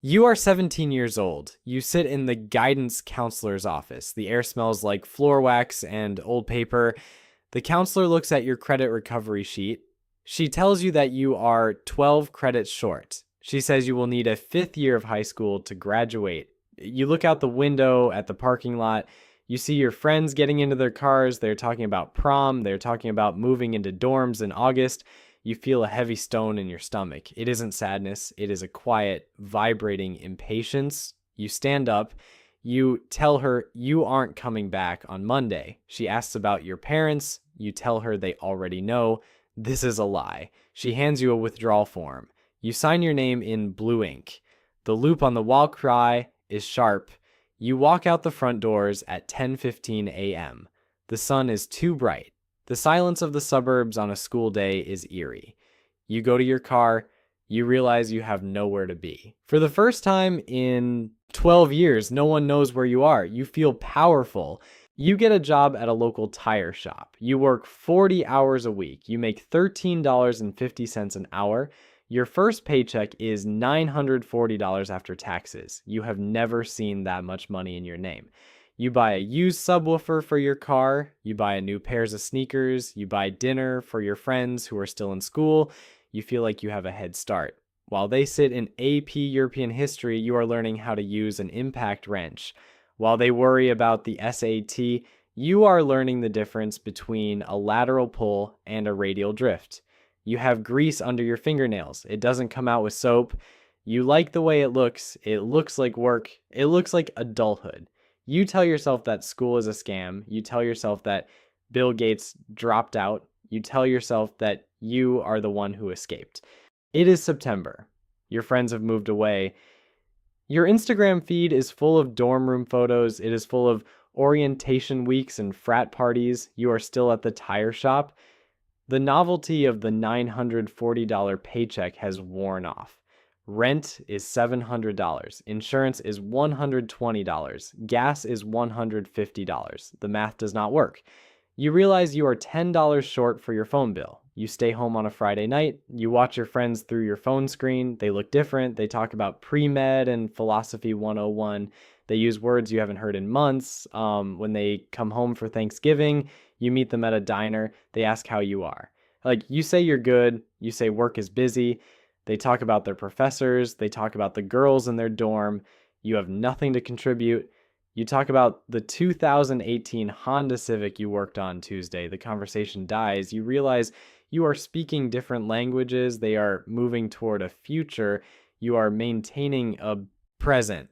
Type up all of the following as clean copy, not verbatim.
You are 17 years old. You sit in the guidance counselor's office. The air smells like floor wax and old paper. The counselor looks at your credit recovery sheet. She tells you that you are 12 credits short. She says you will need a fifth year of high school to graduate. You look out the window at the parking lot. You see your friends getting into their cars. They're talking about prom. They're talking about moving into dorms in August. You feel a heavy stone in your stomach. It isn't sadness. It is a quiet, vibrating impatience. You stand up. You tell her you aren't coming back on Monday. She asks about your parents. You tell her they already know. This is a lie. She hands you a withdrawal form. You sign your name in blue ink. The loop on the wall cry is sharp. You walk out the front doors at 10:15 a.m. The sun is too bright. The silence of the suburbs on a school day is eerie. You go to your car. You realize you have nowhere to be. For the first time in 12 years, no one knows where you are. You feel powerful. You get a job at a local tire shop. You work 40 hours a week. You make $13.50 an hour. Your first paycheck is $940 after taxes. You have never seen that much money in your name. You buy a used subwoofer for your car. You buy a new pairs of sneakers. You buy dinner for your friends who are still in school. You feel like you have a head start. While they sit in AP European history, you are learning how to use an impact wrench. While they worry about the SAT, you are learning the difference between a lateral pull and a radial drift. You have grease under your fingernails. It doesn't come out with soap. You like the way it looks. It looks like work. It looks like adulthood. You tell yourself that school is a scam. You tell yourself that Bill Gates dropped out. You tell yourself that you are the one who escaped. It is September. Your friends have moved away. Your Instagram feed is full of dorm room photos. It is full of orientation weeks and frat parties. You are still at the tire shop. The novelty of the $940 paycheck has worn off. Rent is $700. Insurance is $120. Gas is $150. The math does not work. You realize you are $10 short for your phone bill. You stay home on a Friday night. You watch your friends through your phone screen. They look different. They talk about pre-med and philosophy 101. They use words you haven't heard in months. When they come home for Thanksgiving, you meet them at a diner. They ask how you are. Like, you say you're good. You say work is busy. They talk about their professors. They talk about the girls in their dorm. You have nothing to contribute. You talk about the 2018 Honda Civic you worked on Tuesday. The conversation dies. You realize you are speaking different languages. They are moving toward a future. You are maintaining a present.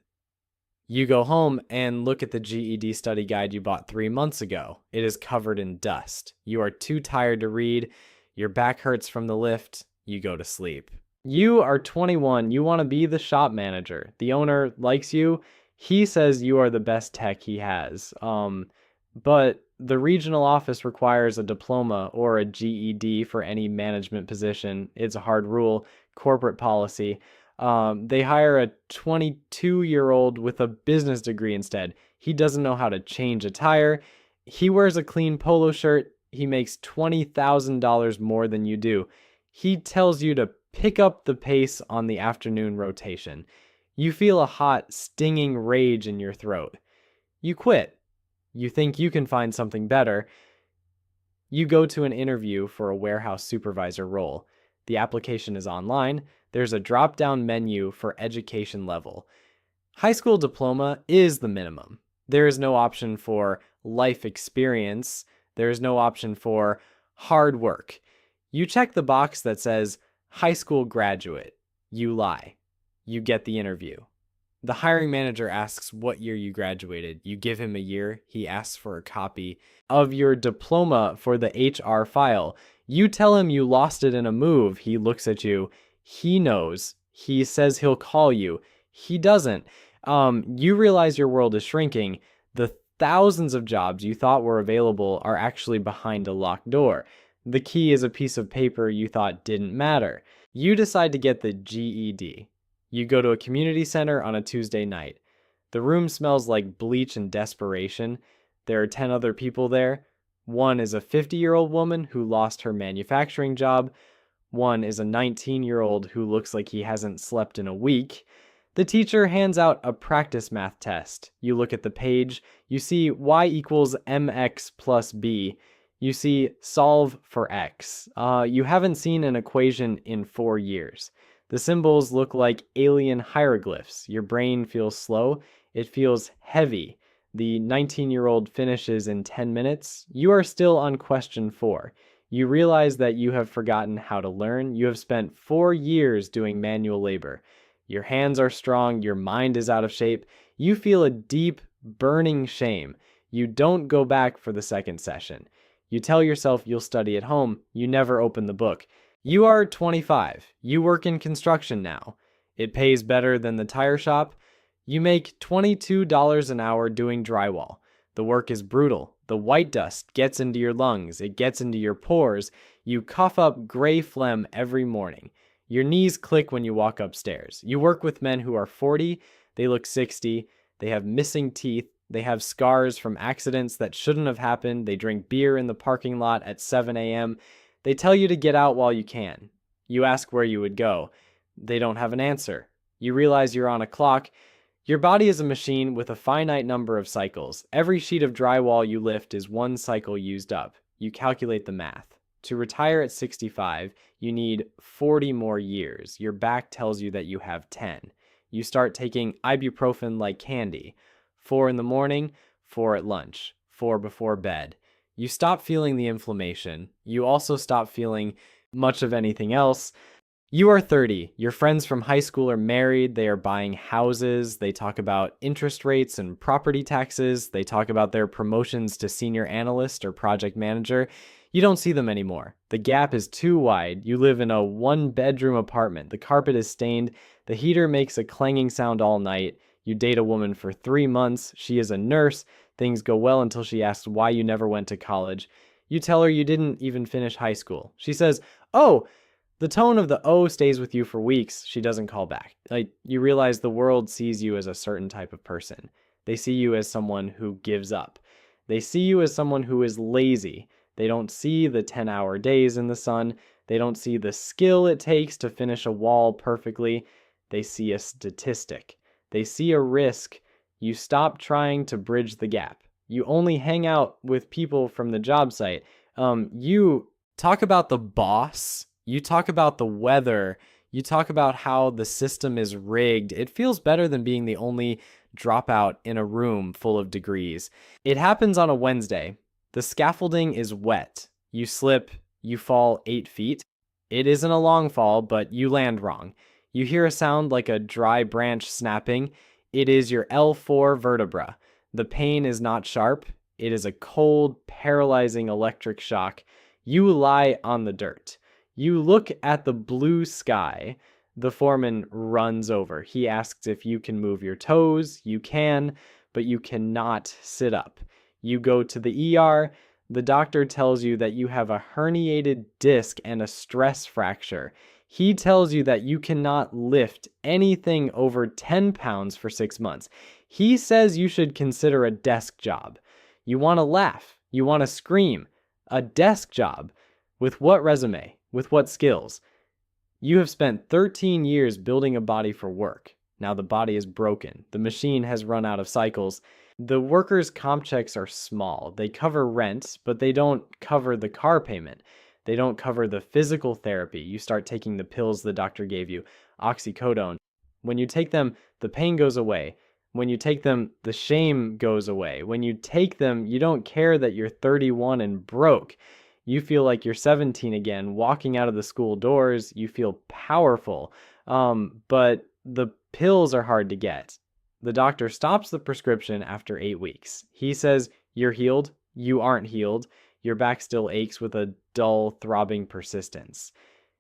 You go home and look at the GED study guide you bought 3 months ago. It is covered in dust. You are too tired to read. Your back hurts from the lift. You go to sleep. You are 21. You want to be the shop manager. The owner likes you. He says you are the best tech he has. But the regional office requires a diploma or a GED for any management position. It's a hard rule, corporate policy. They hire a 22-year-old with a business degree instead. He doesn't know how to change a tire. He wears a clean polo shirt. He makes $20,000 more than you do. He tells you to pick up the pace on the afternoon rotation. You feel a hot, stinging rage in your throat. You quit. You think you can find something better. You go to an interview for a warehouse supervisor role. The application is online. There's a drop-down menu for education level. High school diploma is the minimum. There is no option for life experience. There is no option for hard work. You check the box that says high school graduate. You lie. You get the interview. The hiring manager asks what year you graduated. You give him a year. He asks for a copy of your diploma for the HR file. You tell him you lost it in a move. He looks at you. He knows. He says he'll call you. He doesn't. You realize your world is shrinking. The thousands of jobs you thought were available are actually behind a locked door. The key is a piece of paper you thought didn't matter. You decide to get the GED. You go to a community center on a Tuesday night. The room smells like bleach and desperation. There are 10 other people there. One is a 50-year-old woman who lost her manufacturing job. One is a 19-year-old who looks like he hasn't slept in a week. The teacher hands out a practice math test. You look at the page, you see y equals mx plus b. You see solve for x. You haven't seen an equation in 4 years. The symbols look like alien hieroglyphs. Your brain feels slow. It feels heavy. The 19-year-old finishes in 10 minutes. You are still on question 4. You realize that you have forgotten how to learn. You have spent 4 years doing manual labor. Your hands are strong. Your mind is out of shape. You feel a deep, burning shame. You don't go back for the second session. You tell yourself you'll study at home. You never open the book. You are 25. You work in construction now. It pays better than the tire shop. You make $22 an hour doing drywall. The work is brutal. The white dust gets into your lungs. It gets into your pores. You cough up gray phlegm every morning. Your knees click when you walk upstairs. You work with men who are 40. They look 60. They have missing teeth. They have scars from accidents that shouldn't have happened. They drink beer in the parking lot at 7 a.m. They tell you to get out while you can. You ask where you would go. They don't have an answer. You realize you're on a clock. Your body is a machine with a finite number of cycles. Every sheet of drywall you lift is 1 cycle used up. You calculate the math. To retire at 65, you need 40 more years. Your back tells you that you have 10. You start taking ibuprofen like candy. 4 in the morning, 4 at lunch, 4 before bed. You stop feeling the inflammation. You also stop feeling much of anything else. You are 30. Your friends from high school are married. They are buying houses. They talk about interest rates and property taxes. They talk about their promotions to senior analyst or project manager. You don't see them anymore. The gap is too wide. You live in a 1-bedroom apartment. The carpet is stained. The heater makes a clanging sound all night. You date a woman for 3 months. She is a nurse. Things go well until she asks why you never went to college. You tell her you didn't even finish high school. She says, "Oh," the tone of the "oh" stays with you for weeks. She doesn't call back. You realize the world sees you as a certain type of person. They see you as someone who gives up. They see you as someone who is lazy. They don't see the 10-hour days in the sun. They don't see the skill it takes to finish a wall perfectly. They see a statistic. They see a risk. You stop trying to bridge the gap. You only hang out with people from the job site. You talk about the boss. You talk about the weather. You talk about how the system is rigged. It feels better than being the only dropout in a room full of degrees. It happens on a Wednesday. The scaffolding is wet. You slip. You fall 8 feet. It isn't a long fall, but you land wrong. You hear a sound like a dry branch snapping. It is your L4 vertebra. The pain is not sharp. It is a cold, paralyzing electric shock. You lie on the dirt. You look at the blue sky. The foreman runs over. He asks if you can move your toes. You can, but you cannot sit up. You go to the ER. The doctor tells you that you have a herniated disc and a stress fracture. He tells you that you cannot lift anything over 10 pounds for 6 months. He says you should consider a desk job. You want to laugh. You want to scream. A desk job. With what resume? With what skills? You have spent 13 years building a body for work. Now the body is broken. The machine has run out of cycles. The workers' comp checks are small. They cover rent, but they don't cover the car payment. They don't cover the physical therapy. You start taking the pills the doctor gave you, oxycodone. When you take them, the pain goes away. When you take them, the shame goes away. When you take them, you don't care that you're 31 and broke. You feel like you're 17 again, walking out of the school doors. You feel powerful. But the pills are hard to get. The doctor stops the prescription after 8 weeks. He says, "You're healed." You aren't healed. Your back still aches with a dull, throbbing persistence.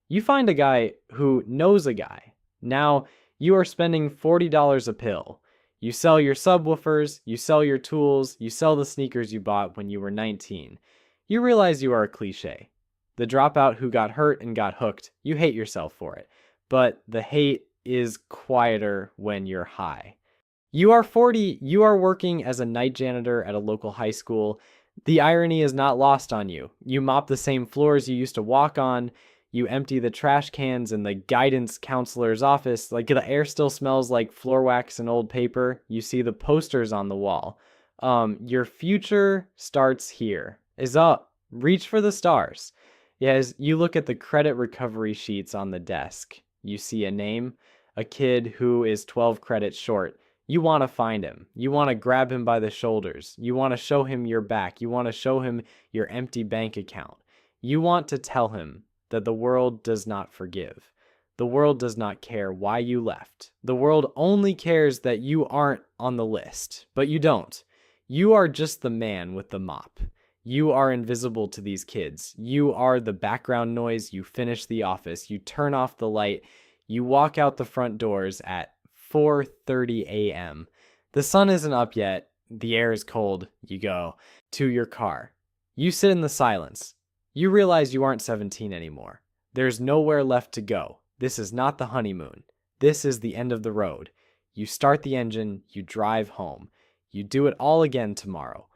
You find a guy who knows a guy. Now, you are spending $40 a pill. You sell your subwoofers, you sell your tools, you sell the sneakers you bought when you were 19. You realize you are a cliche. The dropout who got hurt and got hooked. You hate yourself for it. But the hate is quieter when you're high. You are 40. You are working as a night janitor at a local high school. The irony is not lost on you. You mop the same floors you used to walk on. You empty the trash cans in the guidance counselor's office. Like, the air still smells like floor wax and old paper. You see the posters on the wall. Your future starts here. Is up. Reach for the stars. As you look at the credit recovery sheets on the desk, you see a name, a kid who is 12 credits short. You want to find him. You want to grab him by the shoulders. You want to show him your back. You want to show him your empty bank account. You want to tell him that the world does not forgive. The world does not care why you left. The world only cares that you aren't on the list, but you don't. You are just the man with the mop. You are invisible to these kids. You are the background noise. You finish the office. You turn off the light. You walk out the front doors at 4:30 a.m. The sun isn't up yet. The air is cold. You go to your car. You sit in the silence. You realize you aren't 17 anymore. There's nowhere left to go. This is not the honeymoon. This is the end of the road. You start the engine. You drive home. You do it all again tomorrow.